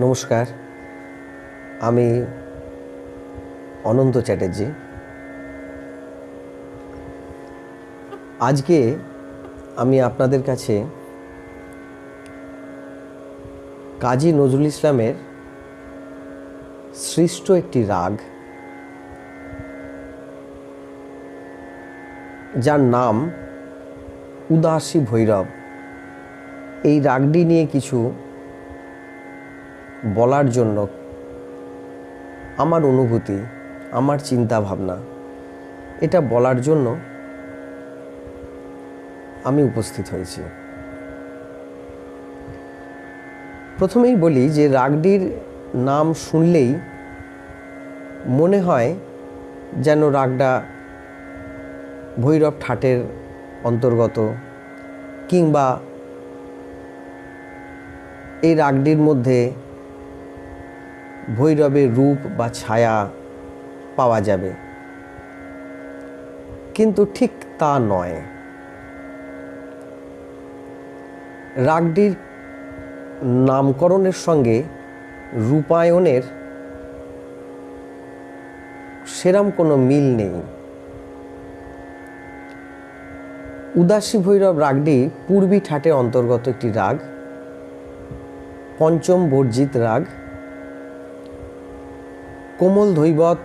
নমস্কার, আমি অনন্ত চ্যাটার্জি। আজকে আমি আপনাদের কাছে কাজী নজরুল ইসলামের সৃষ্ট একটি রাগ, যার নাম উদাসী ভৈরব, এই রাগটি নিয়ে কিছু বলার জন্য আমার অনুভূতি, আমার চিন্তা ভাবনা, এটা বলার জন্য আমি উপস্থিত হয়েছি। প্রথমেই বলি যে রাগটির নাম শুনলেই মনে হয় যেন রাগটা ভৈরব ঠাটের অন্তর্গত, কিংবা এই রাগটির মধ্যে ভৈরবের রূপ বা ছায়া পাওয়া যাবে, কিন্তু ঠিক তা নয়। রাগটির নামকরণের সঙ্গে রূপায়ণের সেরম কোনো মিল নেই। উদাসী ভৈরব রাগটি পূর্বী ঠাটের অন্তর্গত একটি রাগ, পঞ্চম বর্জিত রাগ। কোমল ধৈবত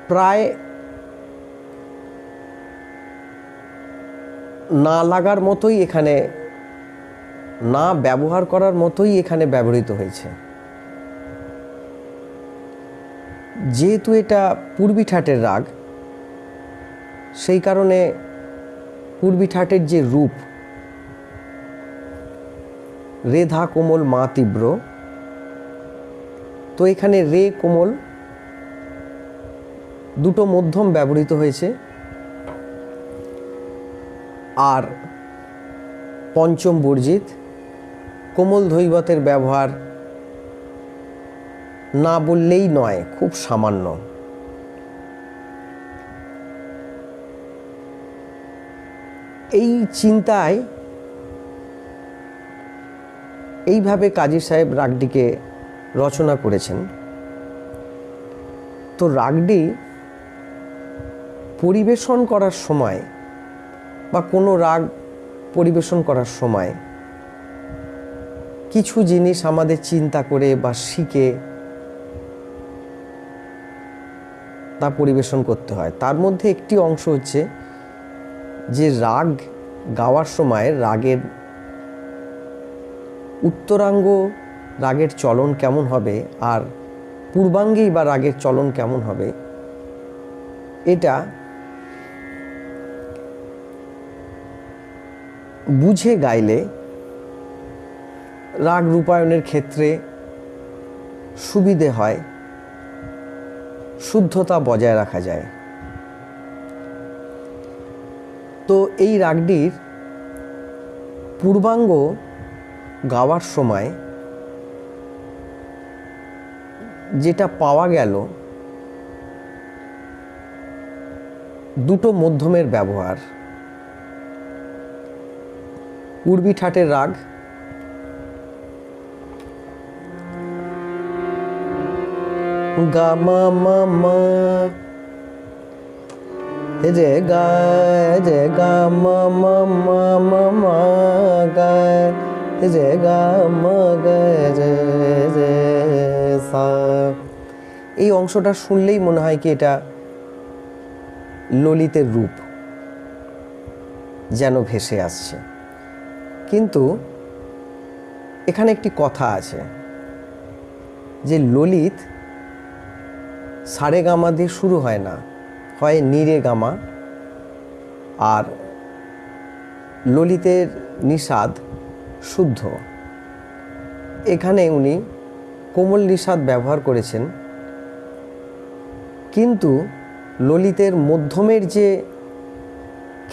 প্রায় না লাগার মতোই এখানে, না ব্যবহার করার মতোই এখানে ব্যবহৃত হয়েছে। যেহেতু এটা পূর্বী ঠাটের রাগ, সেই কারণে পূর্বী ঠাটের যে রূপ রেধা কোমল মা তীব্র, তো এখানে রে কোমল দুটো মধ্যম ব্যবহৃত হয়েছে, আর পঞ্চম বর্জিত কোমল ধৈবতের ব্যবহার না বললেই নয়, খুব সামান্য। এই চিন্তায় এইভাবে কাজী সাহেব রাগটিকে রচনা করেছেন। তো রাগটি পরিবেশন করার সময় বা কোনো রাগ পরিবেশন করার সময় কিছু জিনিস আমাদের চিন্তা করে বা শিখে তা পরিবেশন করতে হয়। তার মধ্যে একটি অংশ হচ্ছে যে রাগ গাওয়ার সময় রাগের উত্তরাঙ্গ রাগের চলন কেমন হবে আর পূর্বাঙ্গেই বা রাগের চলন কেমন হবে, এটা বুঝে গাইলে রাগ রূপায়ণের ক্ষেত্রে সুবিধে হয়, শুদ্ধতা বজায় রাখা যায়। তো এই রাগটির পূর্বাঙ্গ গাওয়ার সময় যেটা পাওয়া গেল, দুটো মধ্যমের ব্যবহার। পূর্বী ঠাটের রাগ গা মা মা মা, রে গা রে গা মা মা মা মা মা গা রে গা মা গা রে রে সা। এই অংশটা শুনলেই মনে হয় কি এটা ললিতের রূপ যেন ভেসে আসছে। কিন্তু এখানে একটি কথা আছে যে ললিত সারে গামা দিয়ে শুরু হয় না, হয় নিরে গামা, আর ললিতের নিষাদ শুদ্ধ। এখানে উনি কোমল নিষাদ ব্যবহার করেছেন, কিন্তু ললিতের মধ্যমের যে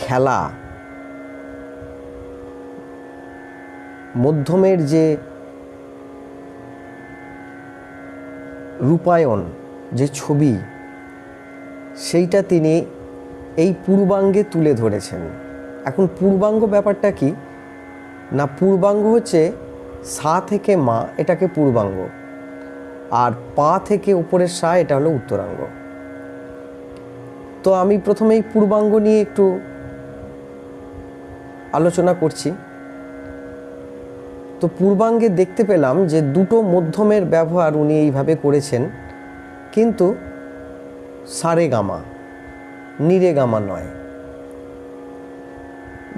খেলা, মধ্যমের যে রূপায়ণ, যে ছবি, সেইটা তিনি এই পূর্বাঙ্গে তুলে ধরেছেন। এখন পূর্বাঙ্গ ব্যাপারটা কি, না, পূর্বাঙ্গ হচ্ছে সা থেকে মা, এটাকে পূর্বাঙ্গ, আর পা থেকে উপরের সা, এটা হলো উত্তরাঙ্গ। তো আমি প্রথমেই পূর্বাঙ্গ নিয়ে একটু আলোচনা করছি। তো পূর্বাঙ্গে দেখতে পেলাম যে দুটো মধ্যমের ব্যবহার উনি এইভাবে করেছেন, কিন্তু সারে গামা, নিরে গামা নয়।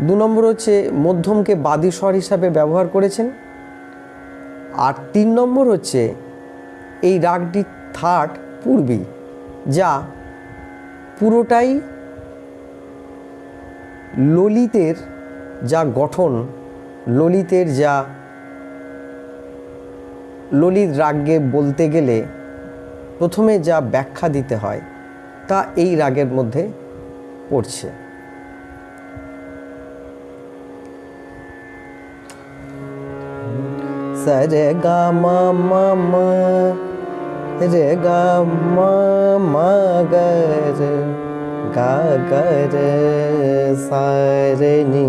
2 নম্বর হচ্ছে মধ্যমকে বাদী স্বর হিসাবে ব্যবহার করেছেন। আর 3 নম্বর হচ্ছে এই রাগটি থার্ড পূর্বী, যা পুরোটাই ললিতের যা গঠন, ললিতের যা ললিত রাগকে বলতে গেলে প্রথমে যা ব্যাখ্যা দিতে হয় তা এই রাগের মধ্যে পড়ছে। সা রে গা মা মা মা রে গা মা মা গা রে গা গা রে সা রে নি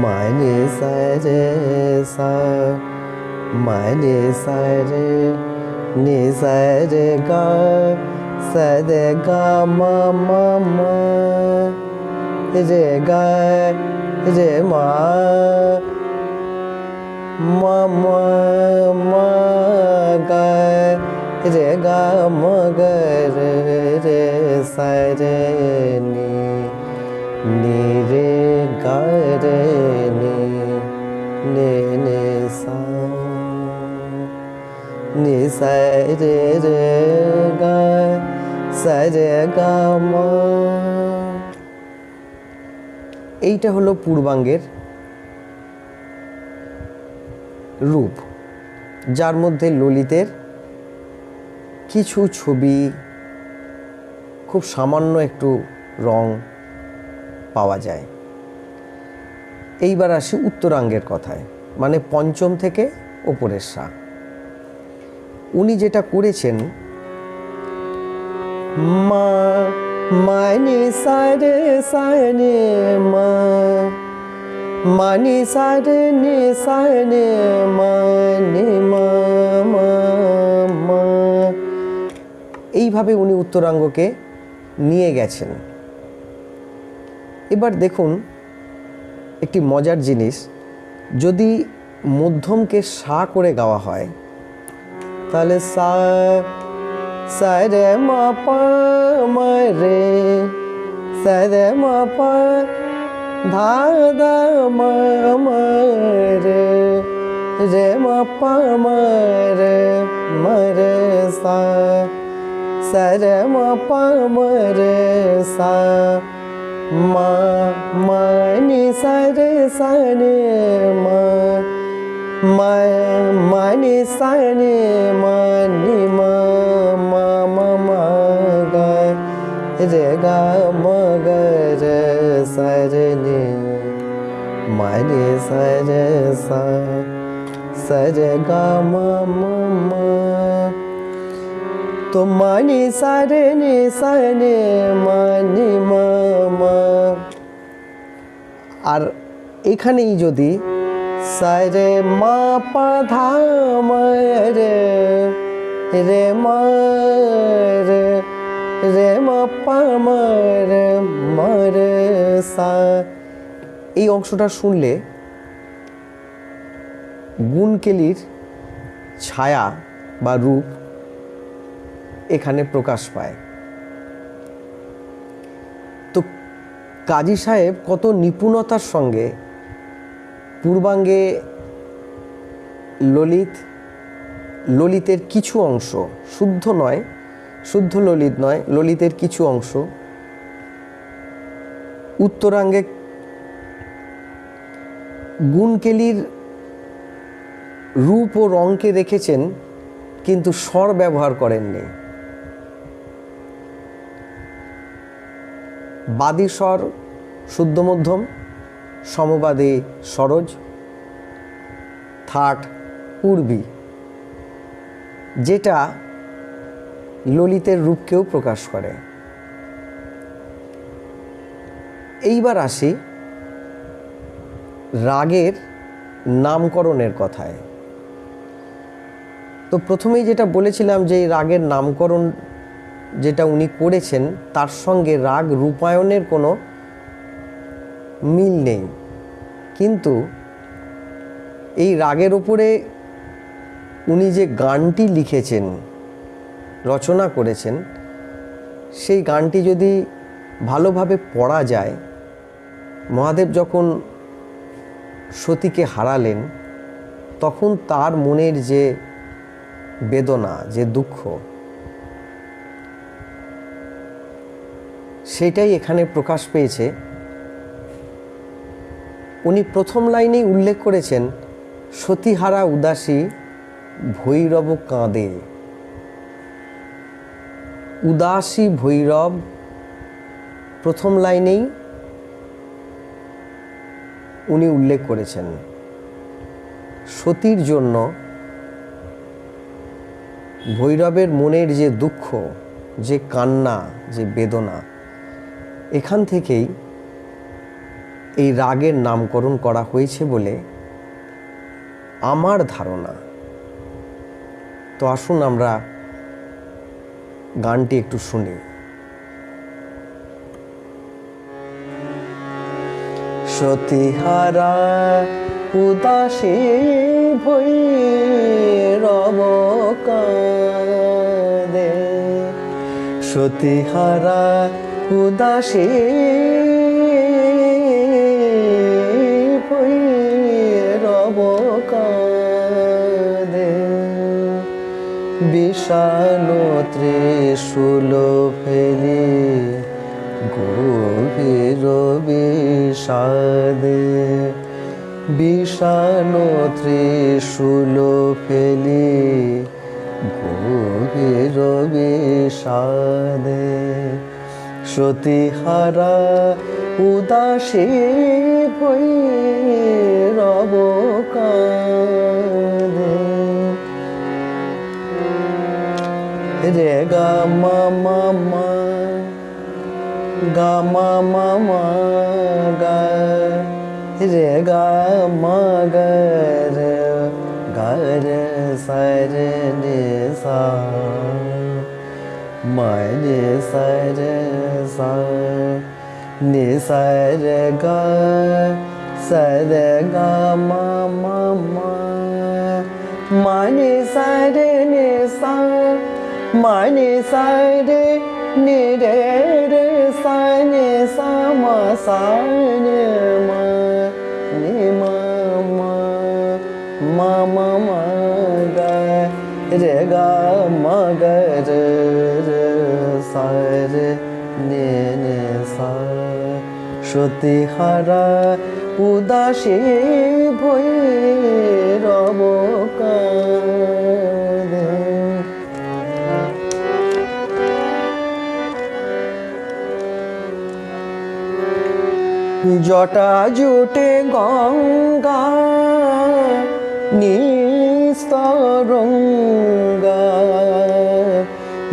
মা নি সা রে সা মা নি সা রে নি সা রে গা সা রে গা মা মা মা রে গা রে মা মা মা মা গা রে গা মা গা রে রে সা রে নি নি রে গা রে নি নি নি সা নি সা রে রে গা সা রে গা মা। এইটা হলো পূর্বাঙ্গের রূপ, যার মধ্যে ললিতের কিছু ছবি, খুব সামান্য একটু রং পাওয়া যায়। এইবার আসি উত্তরাঙ্গের কথায়, মানে পঞ্চম থেকে ওপরের সা। উনি যেটা করেছেন, মা মা নি সা রে সা নে মা, মা নি সা রে নি সা নে মা নি মা মা মা, এইভাবে উনি উত্তরাঙ্গকে নিয়ে গেছেন। এবার দেখুন একটি মজার জিনিস, যদি মধ্যমকে সা করে গাওয়া হয় তাহলে সা সা রে মা পা মা রে, সা রে মা পা ধা দা মা মা রে, রে মা পা মা রে মা রে সা, সা রে মা পা মা রে সা, মা মা নি সা রে সা নে মা, মা মা নি সা নে মা নি মা মা মা মা গা রে গা মা গা রে সা রে নি মা নি সা রে সা, সা রে গা মা মা মা। তো মা নি সা রে নি সা নে মা নি মা মা, আর এখানেই যদি সা রে মা পা ধা মা রে, রে মা রে, রে মা পা মা রে মা রে সা, এই অংশটা শুনলে গুণকেলির ছায়া বা রূপ এখানে প্রকাশ পায়। তো কাজী সাহেব কত নিপুণতার সঙ্গে পূর্বাঙ্গে ললিতের কিছু অংশ, শুদ্ধ নয়, শুদ্ধ ললিত নয়, ললিতের কিছু অংশ উত্তরাঙ্গে গুণকেলির রূপ ও রঙকে রেখেছেন, কিন্তু স্বর ব্যবহার করেননি। বাদী স্বর শুদ্ধ মধ্যম, সমবাদী সরোজ, থার্ড পূর্বী, যেটা ললিতের রূপকেও প্রকাশ করে। এইবার আসি রাগের নামকরণের কথায়। তো প্রথমেই যেটা বলেছিলাম যে এই রাগের নামকরণ যেটা উনি করেছেন তার সঙ্গে রাগ রূপায়ণের কোনো মিল নেই, কিন্তু এই রাগের ওপরে উনি যে গানটি লিখেছেন, রচনা করেছেন, সেই গানটি যদি ভালোভাবে পড়া যায়, মহাদেব যখন সতীকে হারালেন তখন তার মনের যে বেদনা, যে দুঃখ, সেটাই এখানে প্রকাশ পেয়েছে। উনি প্রথম লাইনেই উল্লেখ করেছেন, সতীহারা উদাসী ভৈরব কাঁদে। উদাসী ভৈরব প্রথম লাইনেই উনি উল্লেখ করেছেন। সতীর জন্য ভৈরবের মনের যে দুঃখ, যে কান্না, যে বেদনা, এখান থেকেই এই রাগের নামকরণ করা হয়েছে বলে আমার ধারণা। তো আসুন আমরা গানটি একটু শুনি। সতীহারা উদাসী ভৈরব কাঁদে, সতীহারা উদাসী ভৈরব কাঁদে, বিষাণু ত্রিশূল ফেলি গভীর বিষাদে, বিষাণু ত্রিশূল ফেলি গভীর বিষাদে, সতীহারা উদাসী ভৈরব কাঁদে। রে গা মা মা মা, গা মা মা মা গা, রে গা মা গা রে, গা রে সা রে রে সা, মা রে সা রে সা, নি সা রে গা, সা রে গা মা মা মা, মা নি সা রে নি সা, মা নি সা রে নি রে রে সা নি সা মা সা রে মা, নি মা মা, মা মা মা গা, রে গা মা গা রে রে সা রে নি নি সা, সতীহারা উদাসী ভৈরব কাঁদে। জটা জুটে গঙ্গা নিস্তরঙ্গা,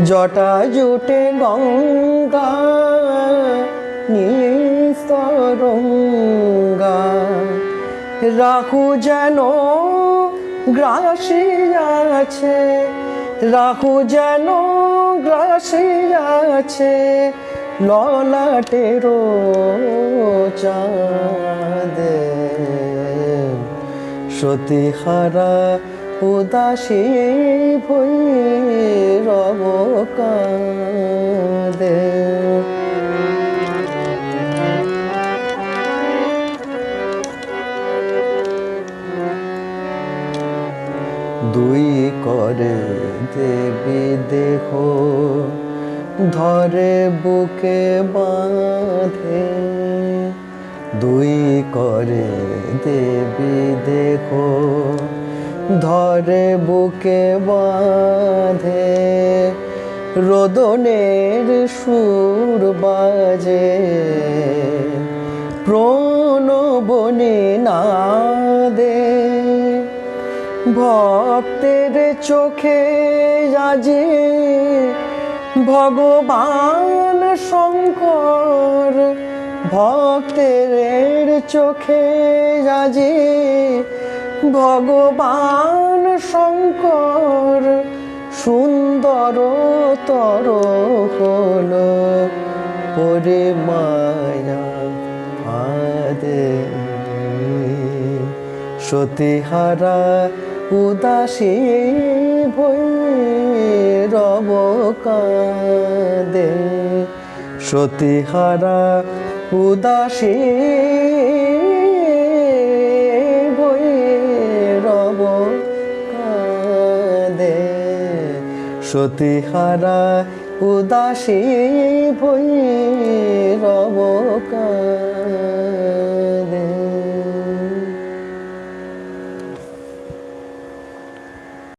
জটা জুটে গঙ্গা নিস্তরঙ্গা, রাহু যেন গ্রাসিয়াছে, রাহু যেন গ্রাসিয়াছে ললাটের চাঁদে, সতীহারা উদাসী ভৈরব কাঁদে। দুই করে দেবী দেহ ধরে বুকে বাঁধে, দুই করে দেবী দেহ ধরে বুকে বাঁধে, রোদনের সুর বাজে প্রণবনে নাদে, ভক্তের চোখে আজি ভগবান শঙ্কর, ভক্তের চোখে আজি ভগবান শঙ্কর সুন্দর তর হলো ওরে মায়া ফাঁদে। সতীহারা উদাসী ভৈরব কাঁদে। সতীহারা উদাসী ভৈরব কাঁদে। সতীহারা উদাসী ভৈরব কাঁদে।